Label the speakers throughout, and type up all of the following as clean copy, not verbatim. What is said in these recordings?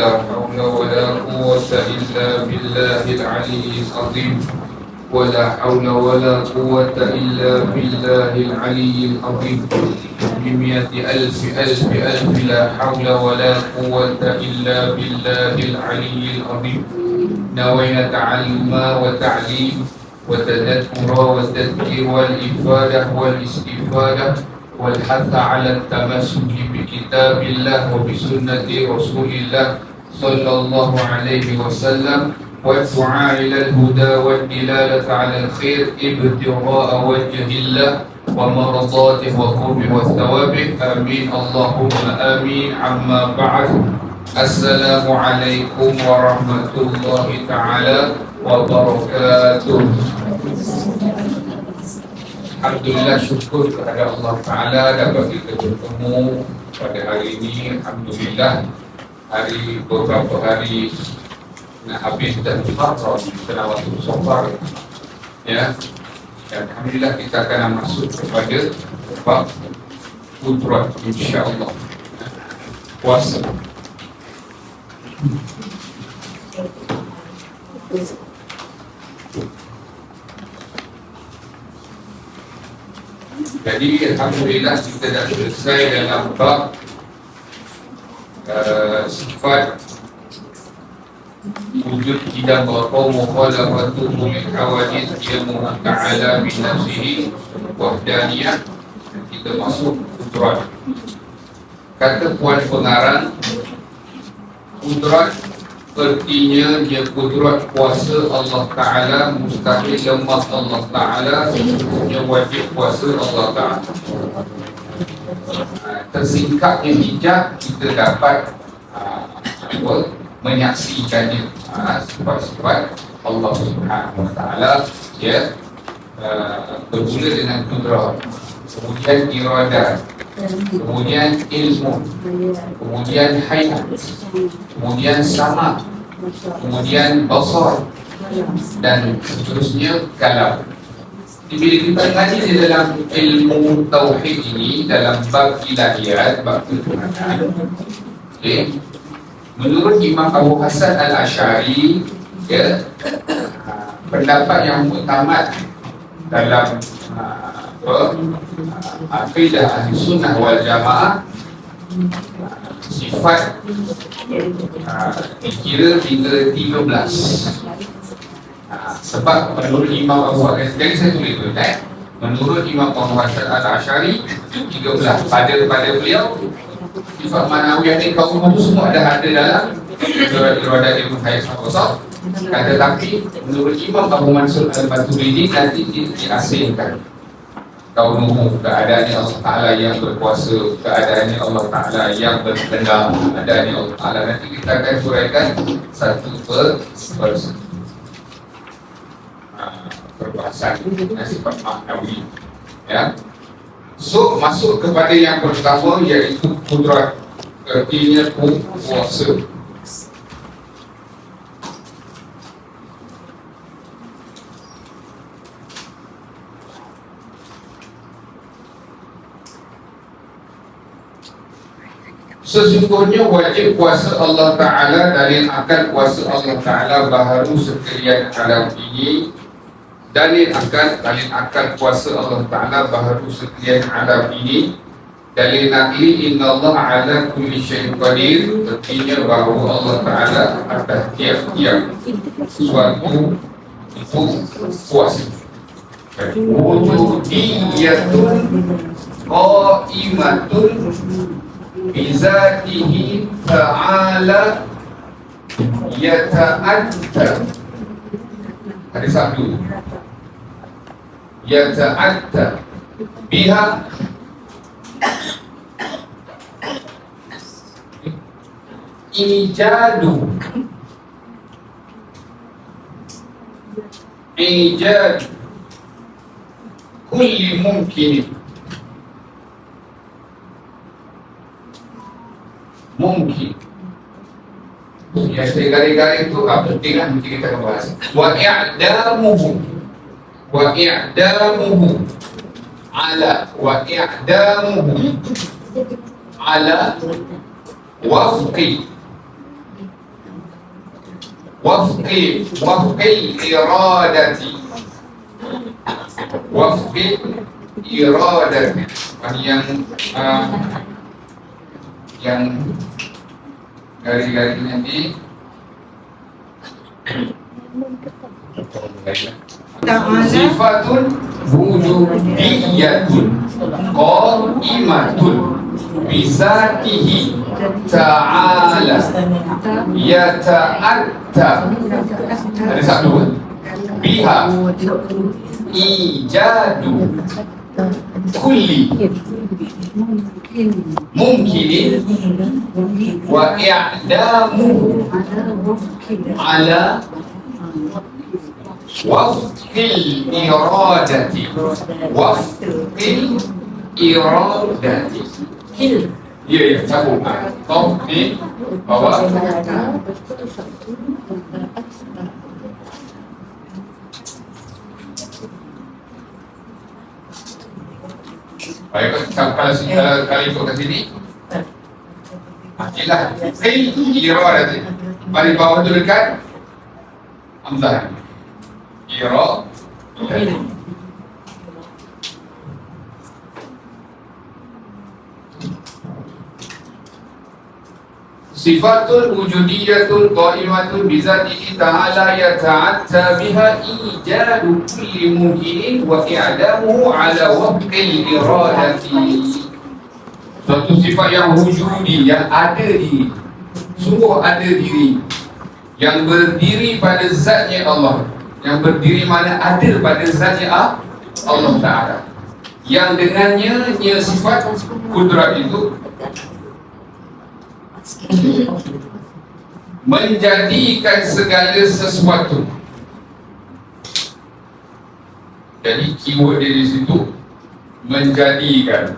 Speaker 1: لا حول ولا قوة إلا بالله العلي العظيم ولا حول ولا قوة إلا بالله العلي العظيم بمئة ألف لا حول ولا قوة إلا بالله العلي العظيم نوينا تعلم وتعليم وتذكر والتذكير والإفادة والاستفادة والحث على التمسك بكتاب الله وبسنة رسول الله صلى الله عليه وسلم والدعاء إلى الهدى والدلالة على الخير ابتغاء وجه الله ومرضاته وقربه وثوابه آمين اللهم آمين. عما بعد، السلام عليكم ورحمة الله تعالى wabarakatuh. Alhamdulillah, syukur kepada Allah Ta'ala dapat kita bertemu pada hari ini. Alhamdulillah, beberapa hari nak habis dan Muharram Tanawatul Safar, ya. Dan Alhamdulillah kita akan masuk kepada bab Qudrat, insya-Allah, puasa. Jadi Alhamdulillah kita dah selesai dalam bab sifat wujud tidak berqaum mukhalafatuhu min hawadith ilmu ta'ala min nafsihi wahdaniyah. Kita masuk Qudrat. Kata Puan Pengarang, Qudrat artinya dia kudrat kuasa Allah Ta'ala, mustahil lemah Allah Ta'ala, sesungguhnya wajib kuasa Allah Ta'ala. Tersingkapnya hijab kita dapat menyaksikannya, sifat-sifat Allah Subhanahu Wa Ta'ala, ya, bermula dengan kudrat, kemudian iradah, kemudian ilmu, kemudian hayat, kemudian sama, kemudian basar, dan seterusnya kalam. Bila kita ngaji di dalam ilmu tauhid ini, dalam bab ilahiyat, bab ketuhanan, okay, menurut Imam Abu Hasan Al-Asy'ari, ya, pendapat yang muktamad dalam akidah ahli sunnah wal jamaah, sifat dikira hingga 13. Sebab menurut Imam Abu Hasan, jadi saya tulis tu, menurut Imam Abu Hasan Al-Asy'ari 13. Pada beliau sifat manawiyah ni kaum itu semua ada dalam iradah ilmu hayat wasaf. Tetapi menurut Imam Abu Mansur Al-Maturidi nanti diasingkan kaunuhu, keadaannya Allah Ta'ala yang berkuasa, keadaannya Allah Ta'ala yang berkendang, keadaannya Allah Ta'ala. Nanti kita akan huraikan satu persatu perbahasan sifat maknawi, ya. So, masuk kepada yang pertama, iaitu kudrat, artinya kuasa. Sesungguhnya wajib kuasa Allah Ta'ala, dalil akan kuasa Allah Ta'ala baharu sekalian alam ini. Dalil akan kuasa Allah Ta'ala baharu sekalian alam ini. Dalil nakli inna Allah ala kulli syai'in qadir, artinya bahawa Allah Ta'ala atas tiap-tiap suatu itu kuasa. Wujudiyatun qa'imatun bizatihi ta'ala yata'atta. Hadis sabdu yata'atta biha ijad kulli mungkin yang saya garis-garis itu penting kan, mungkin kita akan bahas. Wa i'damuhu ala wafqi wafqil iradati. Wafqil iradati. Yang garis-garis nanti sifatun wujudiyatun qaimatun bizatihi ta'ala yata'atta. Ada satu biha ijadu kulli mungkinin wa i'damu ala wafqil iradati. Wafqil iradati. Ya, ya, sambung. Tom ni bawah. Baik, kalau ikut ke sini, okeylah. Iradati. Paling bawah tu dekat hamzah. Iradati. Sifatul wujudiyatul qaimatun bizatihi ta'ala yata'atta biha ijadu kulli mungkinin wa i'damuhu ala waqil iradati. Suatu sifat yang wujudi, yang ada diri, sungguh ada diri, yang berdiri pada zatnya Allah, yang berdiri mana ada pada zatnya Allah Ta'ala, yang dengannya sifat kudrat itu menjadikan segala sesuatu. Jadi keyword dia di situ menjadikan.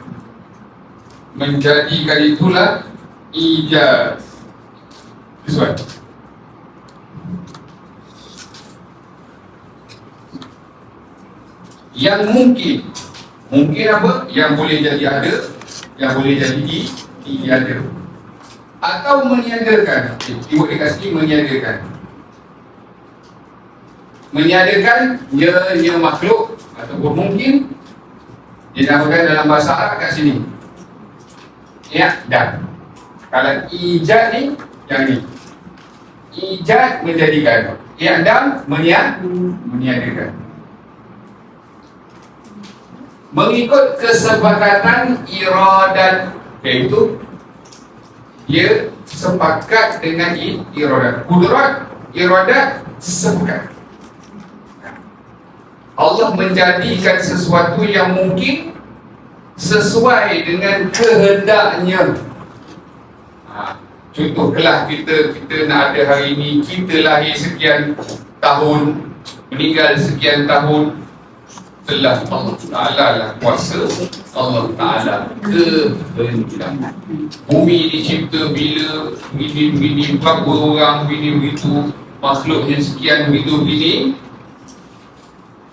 Speaker 1: Menjadikan itulah ijaz. Sesuatu yang mungkin. Mungkin apa? Yang boleh jadi ada, yang boleh jadi tiada, atau meniadakan. Keyword dia kat sini meniadakan. Meniadakan nya makhluk ataupun mungkin dinamakan dalam bahasa Arab kat sini i'dad. Kalau ijad ni yang ni, ijad menjadikan, i'dad meniadakan. Mengikut kesepakatan iradat, iaitu dia sepakat dengan iradat. Kudrat, iradat sepakat. Allah menjadikan sesuatu yang mungkin sesuai dengan kehendaknya. Contoh kelas kita nak ada hari ini, kita lahir sekian tahun, meninggal sekian tahun, telah Allah Ta'ala lah kuasa, Allah Ta'ala kehendak. Bumi dicipta bila begini, berapa orang begini begitu, makhluknya sekian begini.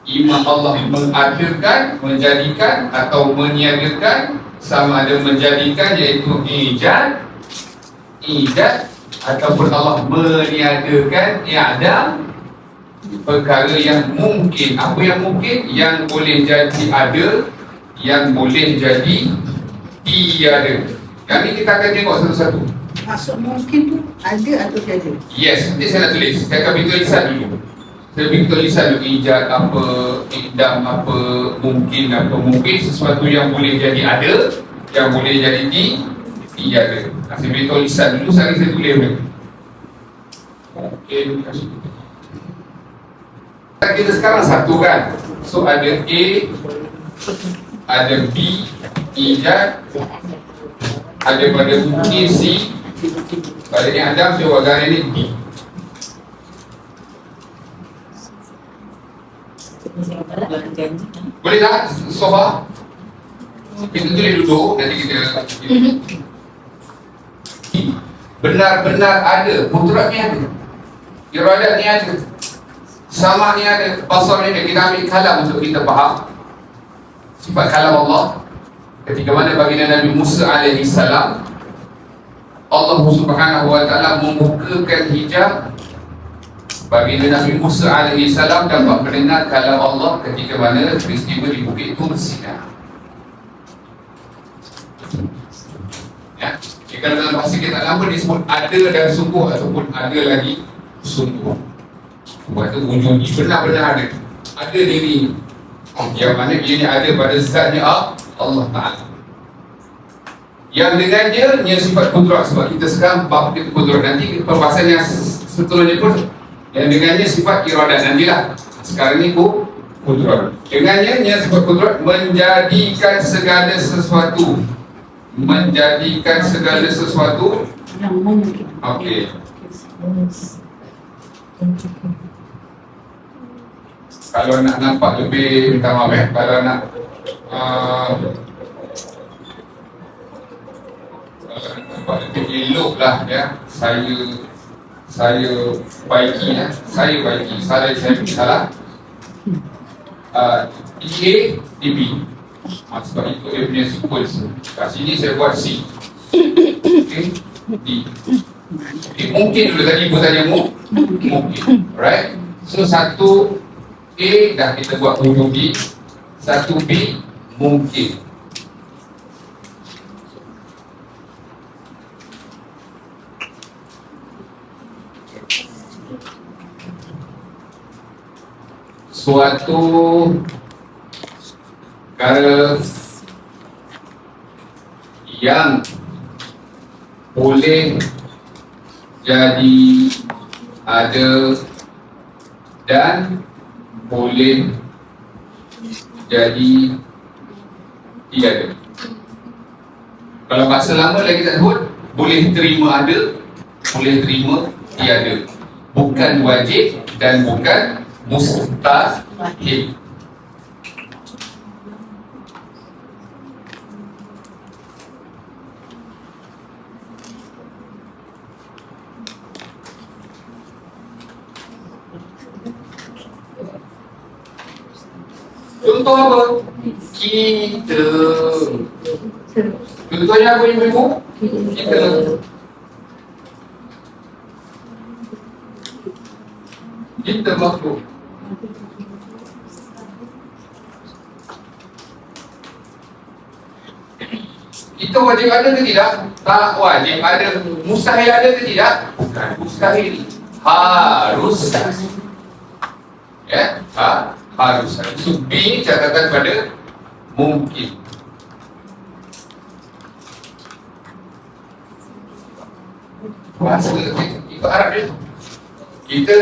Speaker 1: Imam Allah mengadakan, menjadikan atau meniadakan, sama ada menjadikan iaitu ijad ataupun Allah meniadakan i'dam perkara yang mungkin. Apa yang mungkin? Yang boleh jadi ada, yang boleh jadi tiada. Kami kita akan tengok satu-satu.
Speaker 2: Maksud mungkin tu ada atau tiada?
Speaker 1: Yes, nanti saya nak tulis. Saya akan beritahu lisan dulu. Saya beritahu lisan dulu ijad apa, i'dam apa, mungkin apa. Mungkin sesuatu yang boleh jadi ada, yang boleh jadi tiada. Saya beritahu lisan dulu, saya tulis dulu. Okey, terima kasih. Kita sekarang satu kan. So ada A, ada B, ijad, ada pada bukti C. Pada ni Adam, saya buat garis ni B. Boleh tak sofa? Kita tulis dulu, nanti kita benar-benar ada, kudrat ni ada, iradat ni ada, sama ni ada, basar ni ada. Kita ambil kalam untuk kita faham sifat kalam Allah. Ketika mana baginda Nabi Musa alaihi salam, Allah Subhanahu wa ta'ala membukakan hijab Baginda Nabi Musa alaihi salam dapat mendengar kalam Allah ketika mana peristiwa di Bukit Tur Sina. Ya, jika dalam bahasa kita lama disebut ada dan sungguh ataupun ada lagi sungguh. Sebab itu wujud benar-benar ada. Ada diri yang mana dia ni ada pada zatnya Allah Ta'ala. Yang dengannya sifat kudrat. Sebab kita sekarang bab kudrat, nanti perbahasan yang seterusnya pun yang dengannya sifat iradat nantilah. Sekarang ni kudrat. Dengannya sifat kudrat menjadikan segala sesuatu. Menjadikan segala sesuatu. Okey. Kalau nak nampak lebih, minta maaf kalau nak nampak lebih elok lah ya, saya baiki ya, saya salah EA-DB. Sebab itu dia punya sequence. Kat sini saya buat C. Okay, D. Okay, mungkin dulu tadi ibu tanya mungkin. Right? So satu A dah kita buat huruf B, satu B mungkin. Suatu perkara yang boleh jadi ada dan boleh jadi tiada. Kalau bahasa lama lagi tak sebut, boleh terima ada, boleh terima tiada. Bukan wajib dan bukan mustahil. Contoh apa? Kita. Contohnya apa ibu-ibu? Kita. Kita makhluk. Kita wajib ada ke tidak? Tak wajib ada. Mustahil ada ke tidak? Bukan mustahil. Harus. Ya? Harus. So B catatan pada mungkin. Bahasa ikut Arab dia. Kita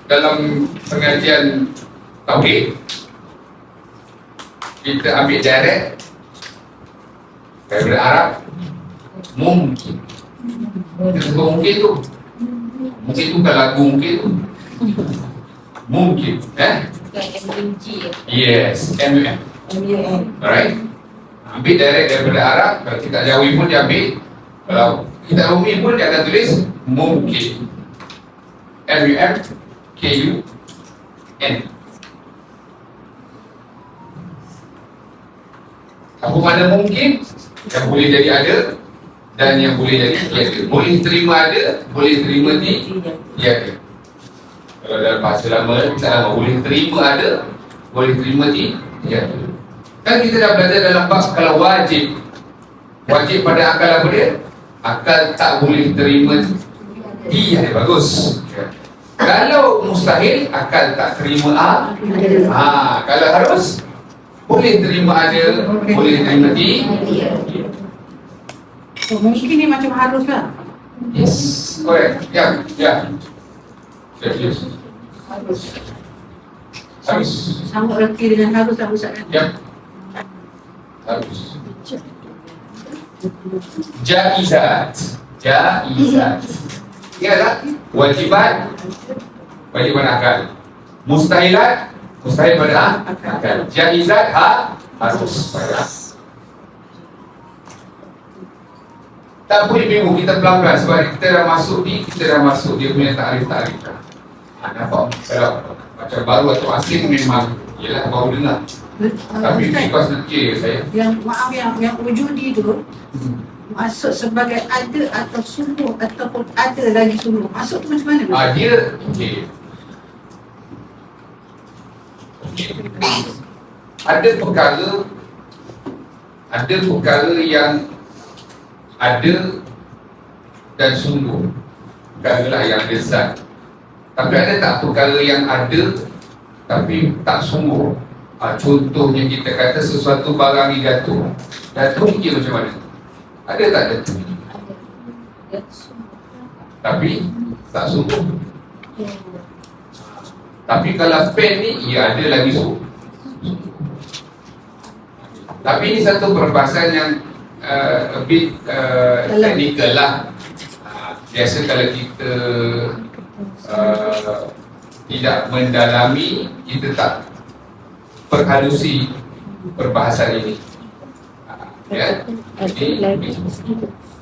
Speaker 1: dalam pengajian tauhid kita ambil direct daripada Arab mungkin. Kita sebut mungkin tu. Mungkin tu kan lagu mungkin tu. Mungkin, Yes, MUM. Alright. Ambil direct daripada Arab. Kalau kita Jawi pun dia ambil. Kalau kita Rumi pun dia akan tulis mungkin. MUMKUN. Apa mana mungkin? Yang boleh jadi ada dan yang boleh jadi tiada. Boleh terima ada, boleh terima tiada. Kalau dalam bahasa lama, kita lama boleh terima ada, boleh terima tiada. Kan kita dah belajar dalam bab kalau wajib. Wajib pada akal apa dia? Akal tak boleh terima tiada. Bagus. Kalau mustahil, akal tak terima kalau harus, boleh terima ada, boleh terima tiada.
Speaker 2: Mungkin ni macam harus lah.
Speaker 1: Yes, correct. Ya. Yes. Harus.
Speaker 2: Sama erti dengan harus kan?
Speaker 1: Ya. Harus. Jaizat. Ialah wajiban akal. Mustahilat, mustahil pada akal. Jaizat harus pada. Tak boleh bingung, kita pelan-pelan sebab kita dah masuk dia punya tarif. Nampak? Kalau macam baru atau asing memang ialah baru dengar. Tapi because nanti saya
Speaker 2: yang wujudi tu masuk sebagai ada atau sungguh ataupun ada lagi sungguh. Masuk tu macam mana?
Speaker 1: dia okey. Ada perkara yang ada dan sungguh, perkara lah yang ada zat. Tapi ada tak perkara yang ada tapi tak sungguh? Contohnya kita kata sesuatu barang ni jatuh dia macam mana? Ada tak jatuh? Tapi tak sungguh. Tapi kalau pen ni, ia ada lagi sungguh. Tapi ini satu perbahasan yang a bit technical lah. Biasa kalau kita tidak mendalami, kita tak perhalusi perbahasan ini. Ya.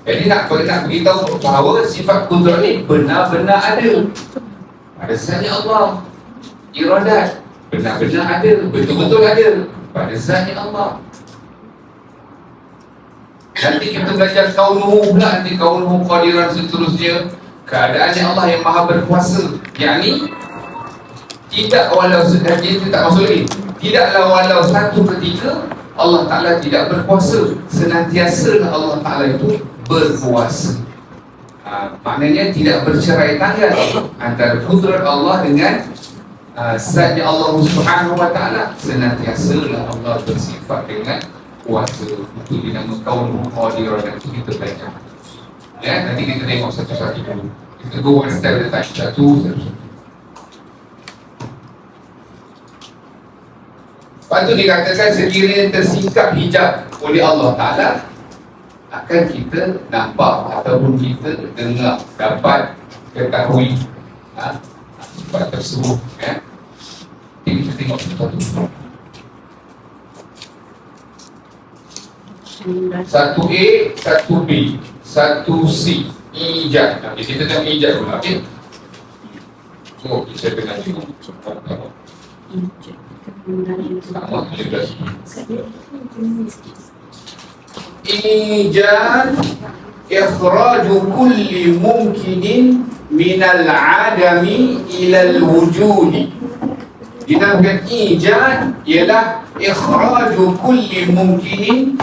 Speaker 1: Jadi nak beritahu bahawa sifat kudrat ni benar-benar ada. Pada zatnya Allah. Iradat benar-benar ada, betul-betul ada pada zatnya Allah. Nanti kita belajar kaunuhu pula, nanti kaunuhu qadiran seterusnya. Keadaannya Allah yang maha berkuasa. Yang ni tidak walau sedang kita tak masuk lagi. Tidaklah walau satu ketika Allah Ta'ala tidak berkuasa, senantiasa Allah Ta'ala itu berkuasa. Maknanya tidak bercerai tangan antara kudrat Allah dengan zatnya Allah Subhanahu Wa Ta'ala. Senantiasa Allah bersifat dengan kuasa. Itu dinamakan kaunuhu qadiran. Dan itu kita belajar. Ya, nanti kita tengok satu-satu dulu. Kita go one step at a time. Satu. Lepas tu dikatakan sekiranya tersingkap hijab oleh Allah Ta'ala, akan kita nampak ataupun kita dengar, dapat ketahui sifat tersebut. Ya. Jadi kita tengok satu-satu. Satu A, satu B, satu C. Ijaz. Jadi kita tengok ijaz dulu. Okay? So, kita dengar dulu. Ijaz ikhraju kulli mumkinin minal adami ilal wujudi. Dinamakan ijaz ialah ikhraju kulli mumkinin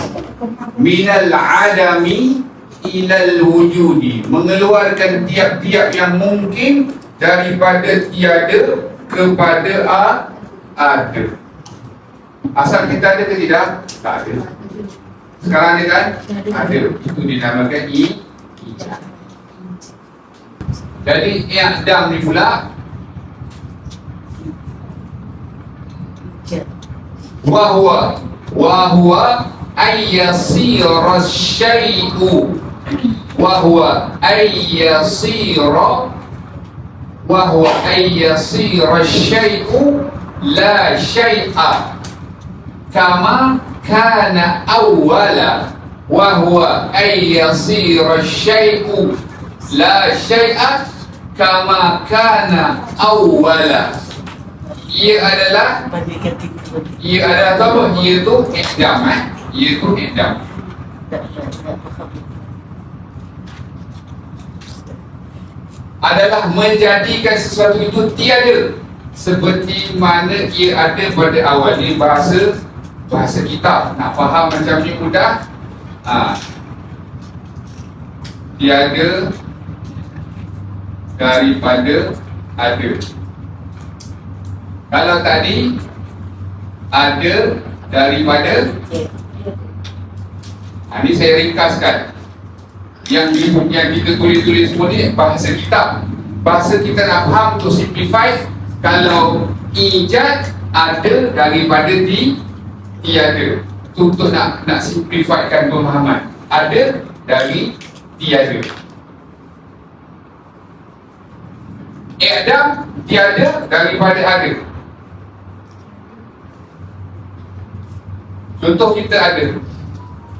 Speaker 1: minal adami ilal wujudi, mengeluarkan tiap-tiap yang mungkin daripada tiada kepada ada. Asal kita ada ke tidak? Tak ada. Sekarang ada kan? Ada. Itu dinamakan ijaz. Jadi i'dam ni pula wahwa ayyasira syai'u wahwa ayyasira syai'u la syai'a kama kana awwala wahwa ayyasira syai'u la syai'a kama kana awwala. Ia adalah apa? Ia itu i'dam. Ia itu i'dam. Adalah menjadikan sesuatu itu tiada seperti mana ia ada pada awal. Ini bahasa kitab. Nak faham macam ni mudah. Tiada daripada ada. Kalau tadi ada daripada, ini saya ringkaskan. Yang kita tulis semua ni bahasa kitab. Bahasa kita nak faham untuk simplify. Kalau ijaz ada daripada tiada. Itu untuk nak simplifykan pemahaman. Ada dari tiada. I'dam tiada daripada ada. Contoh kita ada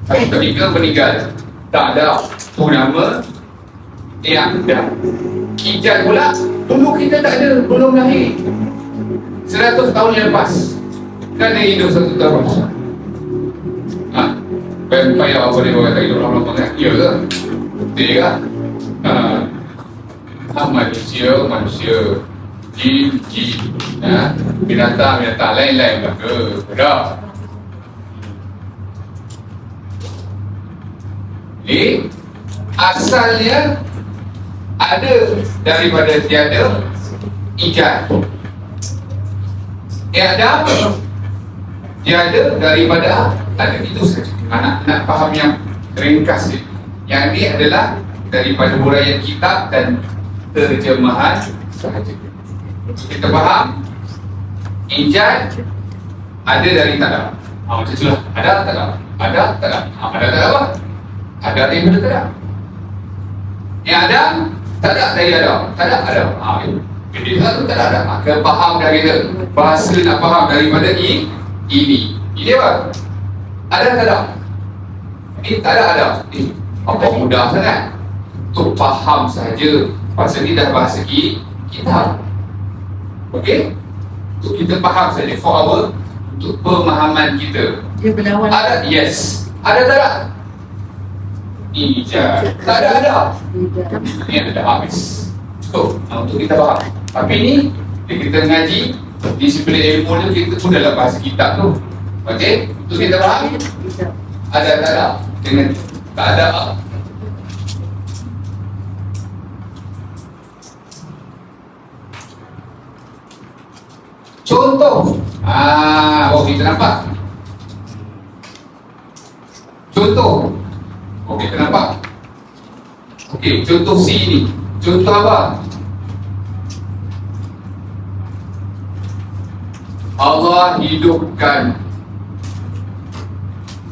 Speaker 1: satu ketika meninggal, tak ada. Itu nama i'dam. Ijaz pula dulu kita tak ada, belum lahir. 100 tahun yang lepas kan dia hidup 1 tahun. Vampire apa dia orang tak hidup lama-lama kan? Ya ke? Betul ke? Manusia Jin. Binatang lain-lain lah ke? Tak. Ini asalnya ada daripada tiada, ijad. Ada tiada daripada ada, itu saja. Nak faham yang ringkas ni. Yang ini adalah daripada huraian kitab dan terjemahan sahaja. Kita faham ijad ada dari tak ada. Macam itulah. Ada tak ada? Ada tak ada? Ada tak ada apa? Ada daripada tak ada. Yang ada tak ada dari ada. Tak ada ada. Jadi satu tak ada. Maka faham dah kita. Bahasa nak faham daripada ini. Ini apa? Ada tak ada? Ini tak ada. Apa mudah sangat. Untuk faham sahaja. Pasal ni dah bahasa kita. Okey? Untuk kita faham saja. For our, untuk pemahaman kita.
Speaker 2: Dia berlawan.
Speaker 1: Ada, yes. Ada tak ada? Ijaz. Tak ada. Ini ada habis. Cukup. Untuk kita faham. Tapi ni, kita ngaji, disiplin ilmu ni, kita pun dalam bahasa kitab tu. Okey? Untuk kita faham? Ada tak ada? Dengan tak ada. Contoh. Kita nampak. Contoh. Kita nampak. Okey, contoh C ni. Contoh apa? Allah hidupkan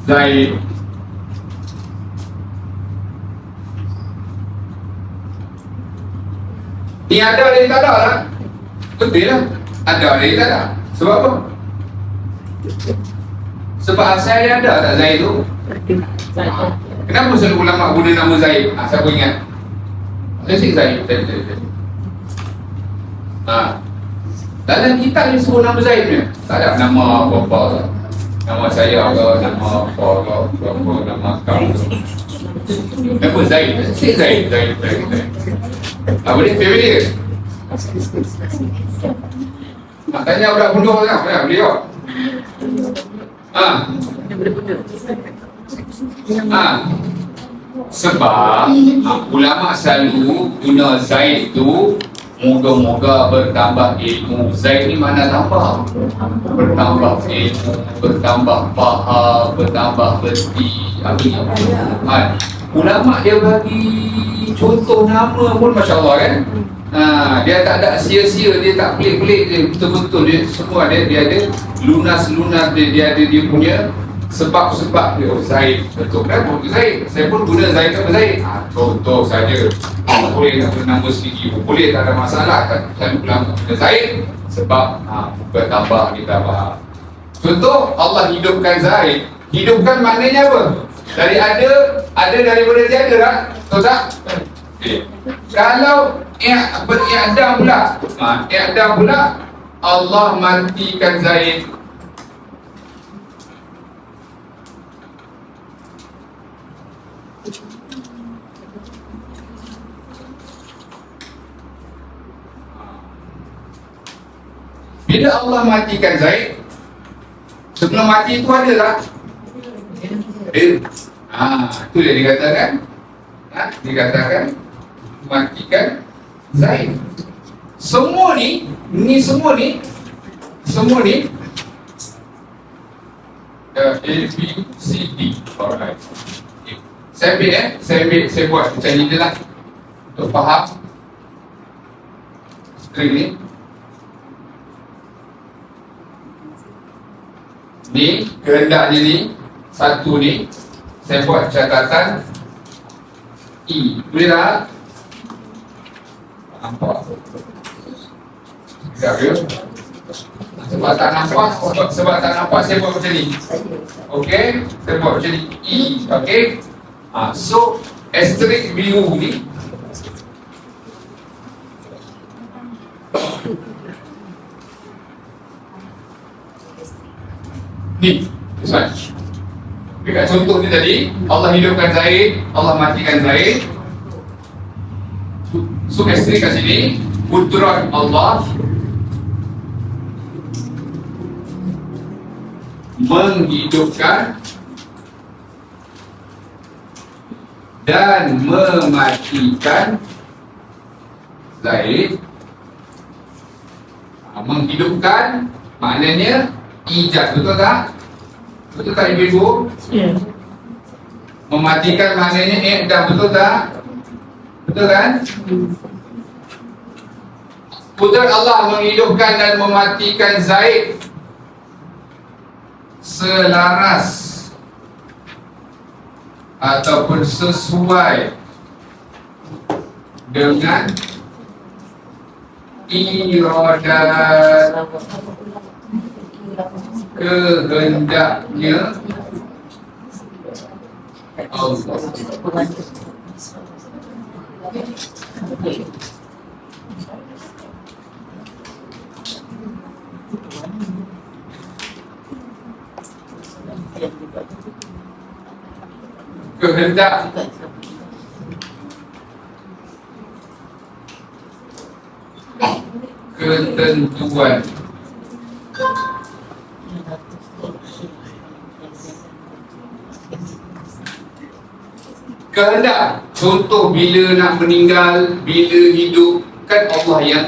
Speaker 1: Zaid. Ni ada dia tak ada lah. Betul lah. Ada dia tak ada. Sebab apa? Sebab asal dia ada tak Zaid tu? Kenapa selalu ulama guna nama Zaid? Siapa ingat? Saya cik Zaid. Dalam kitab ni sebut nama Zaid ni. Tak ada nama apa-apa. Nama saya ke, nama apa ke, nama kamu. Kenapa Zaid? Cik Zaid. Apa dia? Familiar? Nak tanya budak bunuh kan? Beliau. Sebab ulama selalu guna Zaid tu moga-moga bertambah ilmu. Zaid ni mana tambah? Bertambah ilmu, bertambah faham, bertambah berti. Ulama dia bagi contoh nama pun Masya Allah kan. Dia tak ada sia-sia, dia tak pelik-pelik, dia betul-betul dia semua dia ada lunas dia ada dia punya sebab-sebab dia. Zaid, betul kan? Zaid, saya pun guna Zaid apa Zaid? Contoh saja. Boleh nak guna nama sendiri, boleh, tak ada masalah kan? Saya pulang guna Zaid sebab bertambah kita faham. Contoh, Allah hidupkan Zaid. Hidupkan maknanya apa? Dari ada daripada tiada tak? Tahu tak? Kalau i'adam pula, Allah matikan Zaid. Bila Allah matikan Zaid, sebelum mati itu ada tak? Itu dia dikatakan. Dikatakan matikan Zaid. Semua ni A, B, C, D. Alright. Saya buat macam ni je lah untuk faham string ni. Ni kehendaknya ni satu ni saya buat catatan E. Boleh tak? Nampak? Tak ke? Sebab tak nampak saya buat macam ni. Okey, saya buat macam ni E. Okey. So asterisk biru ni Ustaz. Dekat contoh ni tadi, Allah hidupkan Zaid, Allah matikan Zaid. So asterisk kat sini, kudrat Allah menghidupkan dan mematikan Zaid. Menghidupkan maknanya ijaz, betul tak? Betul tak ibu-ibu?
Speaker 2: Ya.
Speaker 1: Mematikan maknanya i'dam, betul tak? Betul kan? Kudrat Allah menghidupkan dan mematikan Zaid selaras ataupun sesuai dengan iradat kehendaknya Allah. Kehendak ketentuan kehendak. Contoh bila nak meninggal, bila hidup, kan Allah yang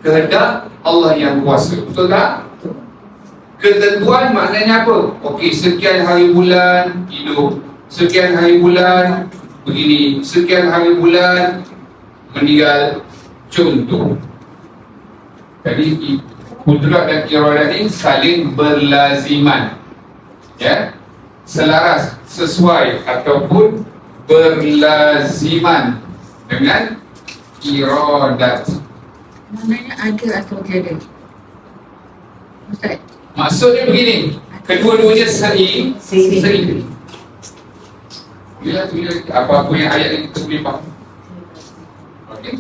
Speaker 1: kehendak, Allah yang kuasa, betul tak? Ketentuan maknanya apa? Okey, sekian hari bulan hidup, sekian hari bulan begini, sekian hari bulan meninggal, contoh. Jadi kudrat dan iradat ini saling berlaziman, ya, selaras, sesuai ataupun berlaziman dengan iradat.
Speaker 2: Maknanya ada atau tiada? Ustaz?
Speaker 1: Maksudnya begini, kedua-duanya seiring. Bila apa-apa yang ayat ini kita boleh faham. Okey.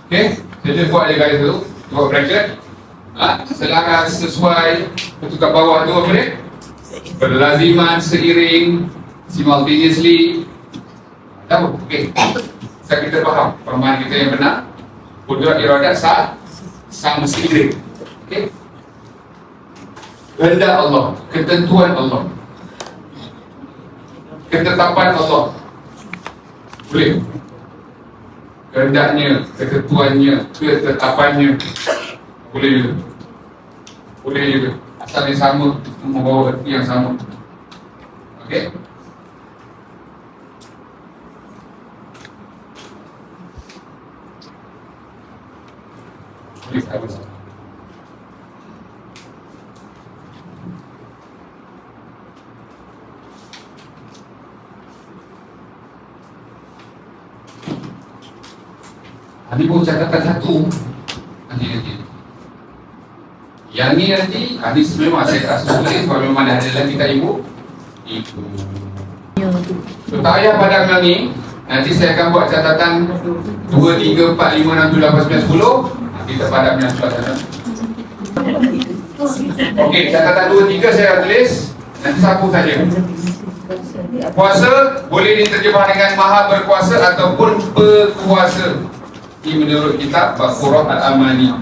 Speaker 1: Okey, kita buat je garis tu, buat bracket. Selaras, sesuai, betul kat bawah tu apa dia? Berlaziman, seiring, simultaneously. Tahu? Okey. Saya kita faham pemahaman kita yang benar. Kudrat iradat sama seiring. Okey. Kehendak Allah, ketentuan Allah, ketetapan Allah. Boleh. Kehendaknya, ketentuannya, ketetapannya. Boleh juga. Boleh juga. Asalnya sama, membawa erti yang sama. Okey. Boleh habis. Ini pun catatan satu. Nanti. Yang ni nanti, hadis memang saya tak suruh tulis. Kalau memang dah ada lagi kat ibu, itu. So, tak payah padang ni. Nanti saya akan buat catatan 2, 3, 4, 5, 6, 7, 8, 9, 10. Kita padam yang sebelah sana. Okey, catatan 2, 3 saya dah tulis. Nanti sapu saja. Kuasa boleh diterjemah dengan maha berkuasa ataupun berkuasa. Ini menurut kitab Baqarah Al-Amani.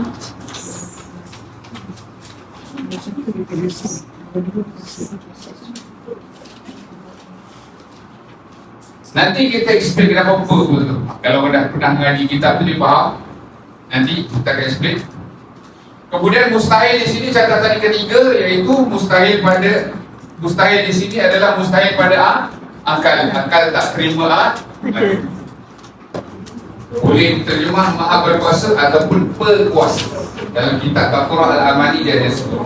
Speaker 1: Nanti kita explain kenapa betul. Kalau dah pernah mengaji kitab tu dia faham. Nanti kita akan explain. Kemudian mustahil di sini catatan ketiga, iaitu mustahil di sini adalah mustahil pada akal. Akal tak terima boleh diterjemah maha berkuasa ataupun berkuasa. Dalam kitab Baqarah Al-Amani dia ada sebut.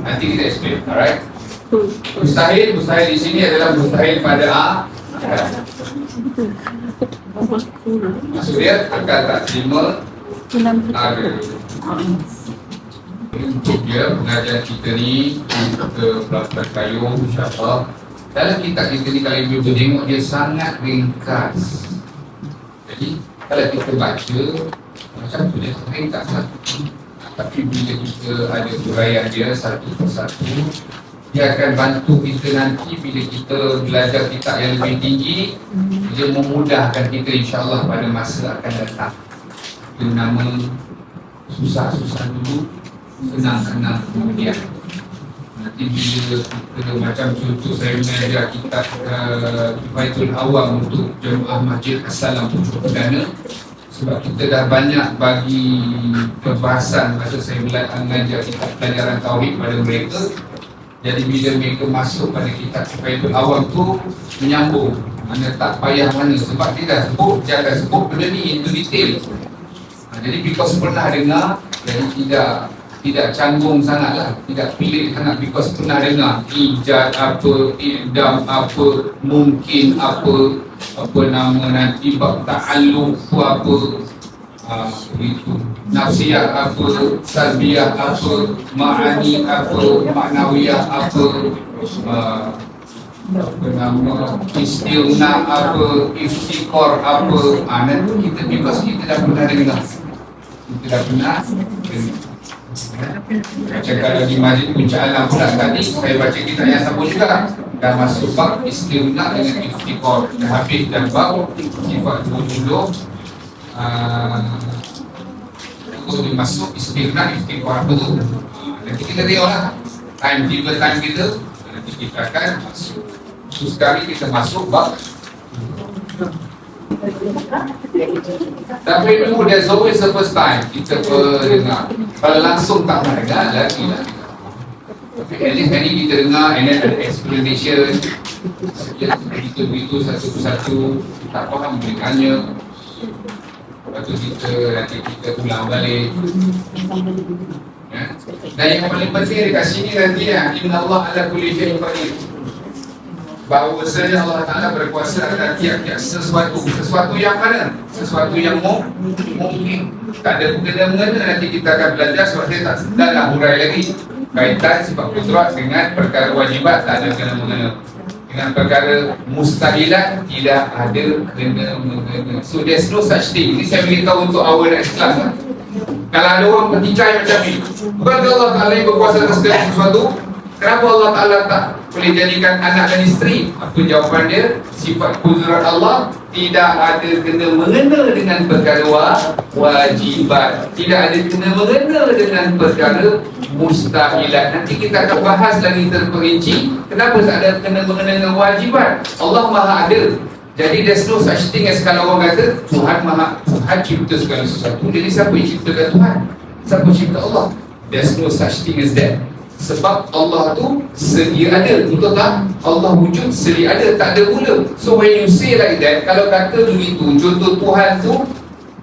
Speaker 1: Nanti kita explain. Alright. Mustahil di sini adalah mustahil pada maksud dia akal tak terima ada. Untuk dia pengajian kita ni ke Pelakon Kayung, insyaAllah. Dalam kitab kita ni kalau ibu tengok dia sangat ringkas. Jadi kalau kita baca macam tu dia ringkas lah. Tapi bila kita ada uraian dia satu persatu, dia akan bantu kita nanti bila kita belajar kitab yang lebih tinggi. Dia memudahkan kita insyaAllah pada masa akan datang. Itu nama susah-susah dulu, senang-senang kemudian. Nanti bila kita macam contoh saya mengajar kitab Kifayatul Awam untuk Jemaah Masjid As-Salam Pucuk Perdana. Sebab kita dah banyak bagi perbahasan masa saya mengajar kitab pelajaran Tauhid pada mereka. Jadi bila mereka masuk pada kitab Kifayatul Awam tu menyambung, mana tak payah mana, sebab dia dah sebut, dia akan sebut benda ni into detail. Jadi because pernah dengar, jadi tidak canggung sangatlah, tidak pilih sangat, because pernah dengar ijad apa, idam apa, mungkin apa nama nanti bab ta'alluq apa, itu nafsiyah apa, salbiyah apa, ma'ani apa, ma'nawiyah apa, nama istighna apa, iftikor apa. Nanti kita, because kita dah pernah dengar, kita dah pernah dengar. Macam kalau di Masjid Puncak Alam pula tadi saya baca kitab yang sama juga, dah masuk bab istighna dengan iftikor, dah habis dan bab sifat wujud. Dia masuk istighna iftikor apa tu, nanti kita tengoklah time kita, nanti kita akan masuk. So sekarang kita masuk bab. Tapi dulu there's always the first time kita dengar. Kalau langsung tak pernah dengar lagi lah. Tapi at least tadi kita dengar and then ada explanation. Kita begitu satu persatu, tak faham boleh tanya. Lepas tu nanti kita ulang balik. Ya. Dan yang paling penting dekat sini nanti Inna Allah ala kulli syai'in qadir. Bahawasanya Allah Ta'ala berkuasa atas tiap-tiap sesuatu yang mana? Sesuatu yang mungkin. Tak ada kena-mengena, nanti kita akan belajar sebab saya tak sedar hurai lagi. Kaitan sifat kudrat dengan perkara wajibat tak ada kena-mengena. Dengan perkara mustahilat tidak ada kena-mengena. So there's no such thing. Ini saya beritahu untuk awal next class lah. Kalau ada orang bertikai macam ni, bukankah Allah Ta'ala yang berkuasa atas segala sesuatu? Kenapa Allah Ta'ala tak boleh jadikan anak dan isteri? Apa jawapan dia? Sifat kudrat Allah tidak ada kena-mengena dengan perkara wajibat, tidak ada kena-mengena dengan perkara mustahilat. Nanti kita akan bahas lagi terperinci kenapa tak ada kena-mengena dengan wajibat. Allah Maha ada. Jadi there's no such thing as kalau orang kata Tuhan cipta segala sesuatu. Jadi siapa yang ciptakan Tuhan? Siapa cipta Allah? There's no such thing as that. Sebab Allah tu sedia ada, betul tak? Allah wujud sedia ada, tak ada mula. So when you say like that, kalau kata begitu, contoh Tuhan tu,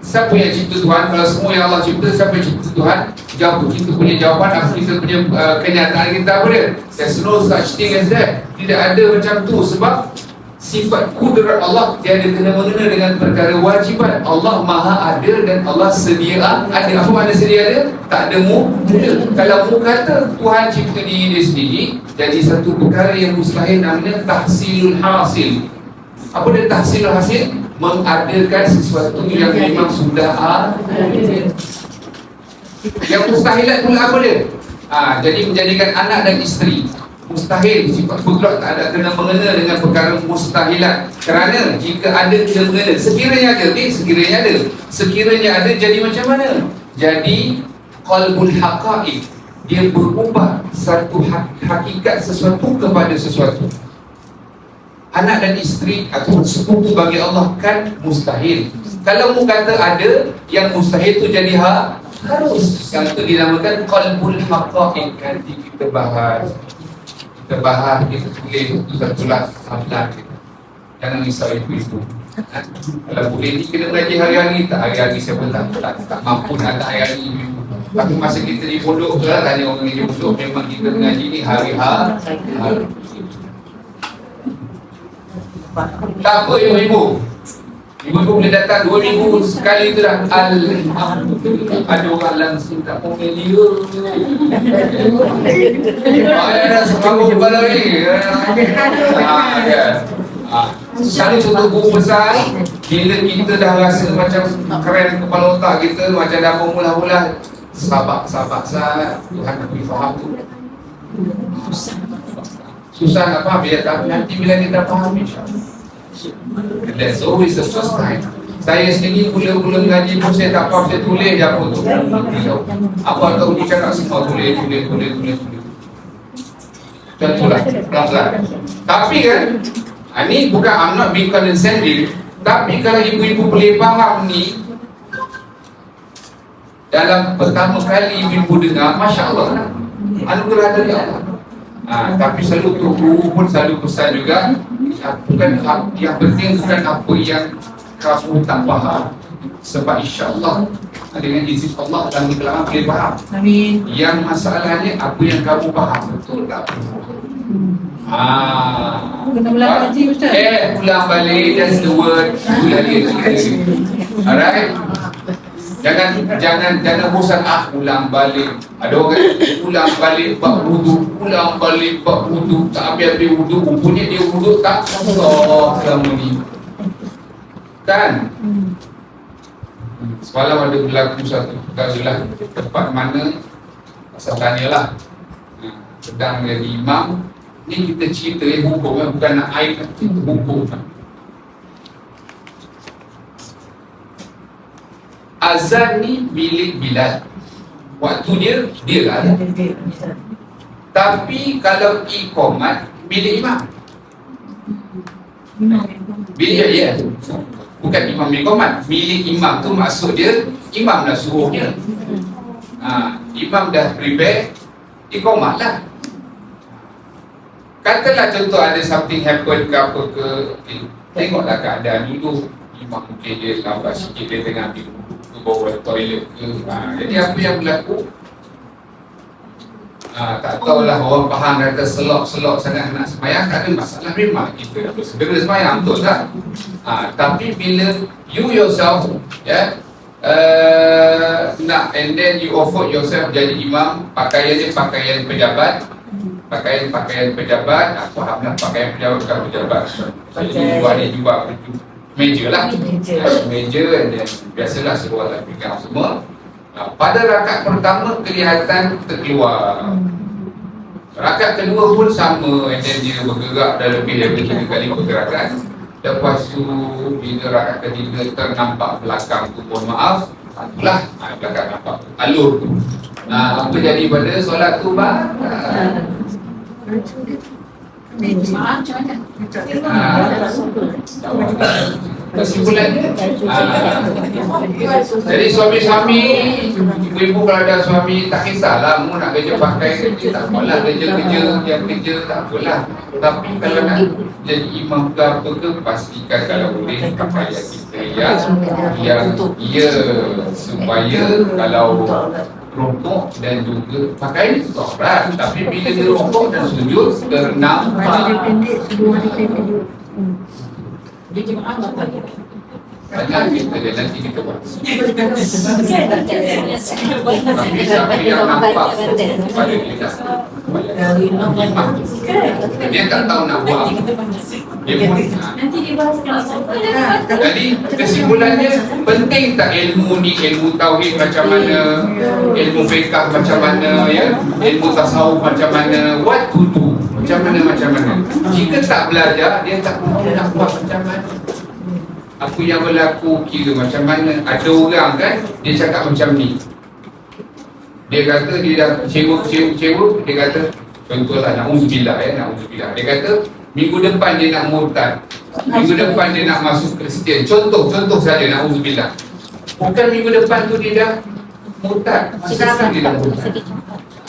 Speaker 1: siapa yang cipta Tuhan? Kalau semua yang Allah cipta, siapa yang cipta Tuhan? Jawab kita punya jawapan, apa kita punya kenyataan kita apa dia? There's no such thing as that. Tidak ada macam tu, sebab sifat kudrat Allah tiada kena-mengena dengan perkara wajibat. Allah Maha ada dan Allah sedia ada. Apa makna sedia ada? Tak ada mula. Kalau mu kata Tuhan cipta diri dia sendiri, jadi satu perkara yang mustahil, namanya tahsilul hasil. Apa dia tahsilul hasil? Mengadakan sesuatu yang memang sudah ada. Yang mustahilat pula apa dia? Jadi menjadikan anak dan isteri. Mustahil, sifat kudrat tak ada kena-mengena dengan perkara mustahilat. Kerana jika ada kena-mengena, sekiranya ada, jadi macam mana? Jadi qalbul haqa'iq, dia berubah satu hakikat sesuatu kepada sesuatu. Anak dan isteri atau sekutu bagi Allah kan mustahil. Kalau mu kata ada, yang mustahil tu jadi harus. Yang itu dinamakan qalbul haqa'iq. Nanti kita bahas, kita tulis tulas sahabat kita. Jangan risau itu. Kalau boleh ni kena mengaji hari-hari, tak hari-hari siapa tak mampu nak tak hari-hari. Tapi masa kita di pondok tu lah, tanya orang di pondok, memang kita mengaji ni hari-hari. Tak apa ibu-ibu boleh datang 2 minggu sekali tu dah. Alhamdulillah. Ada orang langsung tak familiar. Dah sebangun kepala ni. Satu contoh guru besar, bila kita dah rasa macam keren kepala otak kita, macam dah mula-mula sabar sah Tuhan bagi faham tu. Susah nak faham dia, tapi nanti bila kita faham insya-Allah. That's always the first time. Saya sendiri mula-mula mengaji pun saya tak faham, saya tulis je apa tu. Apa tahu dia cakap semua tulis. Contohlah, pelan-pelan. Tapi kan, ini bukan I'm not being condescending, tapi kalau ibu-ibu boleh faham ni, dalam pertama kali ibu dengar, Masya Allah, anugerah dari Allah. Tapi selalu guru pun selalu pesan juga, bukan yang penting bukan apa yang kamu tak faham, sebab insya-Allah dengan izin Allah dan kelak boleh faham.
Speaker 2: Amin.
Speaker 1: Yang masalahnya apa yang kamu faham betul tak?
Speaker 2: Kena ulang kaji Ustaz.
Speaker 1: Ulang balik, that's the word. Ulang balik. Alright. Jangan bosan ulang balik. Ada orang ulang balik bab wudu, tak habis-habis wudu, rupanya dia wudu tak Allah selama ni. Kan? Semalam ada berlaku satu perkara lah, tempat mana pasal tanyalah. Sedang jadi imam. Ni kita cerita hukum, bukan nak aib, itu hukum. Azan ni milik Bilal. Waktu dia lah. Tapi kalau iqamat milik imam. Milik dia. Bukan imam iqamat. Milik imam tu maksud dia imam dah suruh dia. Imam dah prepare, iqamat lah. Katalah contoh ada something happen ke apa ke, tengoklah keadaan dulu. Imam mungkin dia lambat sikit, dia tengah ambil ke bawah toilet ke. Jadi apa yang berlaku? Tak tahulah orang faham kata selok sangat nak semayang, tak ada masalah, memang kita segera semayang, betul tak? Tapi bila you yourself nak, and then you offer yourself jadi imam, pakaiannya pakaian pejabat, fahamlah pakaian pejabat bukan pejabat. Jadi buat ni juga meja lah, meja, dan biasalah sebuah tak pegang semua. Pada rakaat pertama kelihatan terkeluar, rakaat kedua pun sama, and then dia bergerak dah lebih dari 3 kali pergerakan. Lepas tu bila rakaat ketiga ternampak belakang tu, mohon maaf, itulah belakang nampak alur tu. Apa jadi pada solat tu bang? Kesimpulannya, jadi suami-suami, ibu-ibu kalau ada suami, tak kisahlah mu nak kerja pakai kerja, tak apalah, kerja tak apalah. Tapi kalau nak jadi imam ke apa ke, pastikan kalau boleh pakaian kita yang supaya kalau rokok dan juga pakai itu aurat. Tapi bila dia rokok dan sujud ternampak.
Speaker 2: Dia pendek, sebelum dia pendek.
Speaker 3: Dia jemaah tak ada.
Speaker 1: Banyak kita dia nanti kita buat.
Speaker 3: Saya tak
Speaker 1: Tapi siapa yang nampak pada kita, dia tak tahu nak buat. Dia pun
Speaker 3: nanti dia bahaskan.
Speaker 1: jadi kesimpulannya, penting tak ilmu ni, ilmu tauhid macam mana, ilmu fiqh macam mana, ilmu tasawuf macam mana, what to do, macam mana. Jika tak belajar, dia tak tahu nak buat macam mana. Apa yang berlaku kira macam mana. Ada orang kan, dia cakap macam ni, dia kata dia dah kecewa, dia kata contohlah, na'udzubillah dia kata minggu depan dia nak murtad, minggu depan dia nak masuk Kristian, contoh saja, na'udzubillah. Bukan minggu depan tu dia dah murtad, masa dia dah murtad.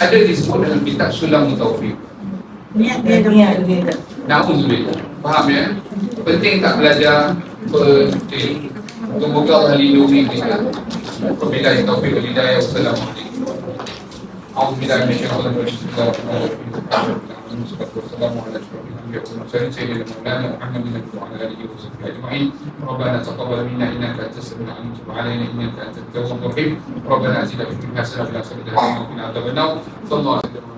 Speaker 1: Ada disebut dalam kitab Sulamut Taufiq.
Speaker 2: Niat dia.
Speaker 1: Na'udzubillah. Faham ya? Penting tak belajar, penting. Semoga Allah lindungi kita. Wabillahi taufiq wal hidayah. Wassalamualaikum. A'udzubillahi minasyaitonir rajim. ربنا تقبل منا انك انت السميع العليم وتب علينا انك انت التواب الرحيم ربنا اتنا في الدنيا حسنه وفي الاخره حسنه وقنا عذاب النار صلى الله عليه وسلم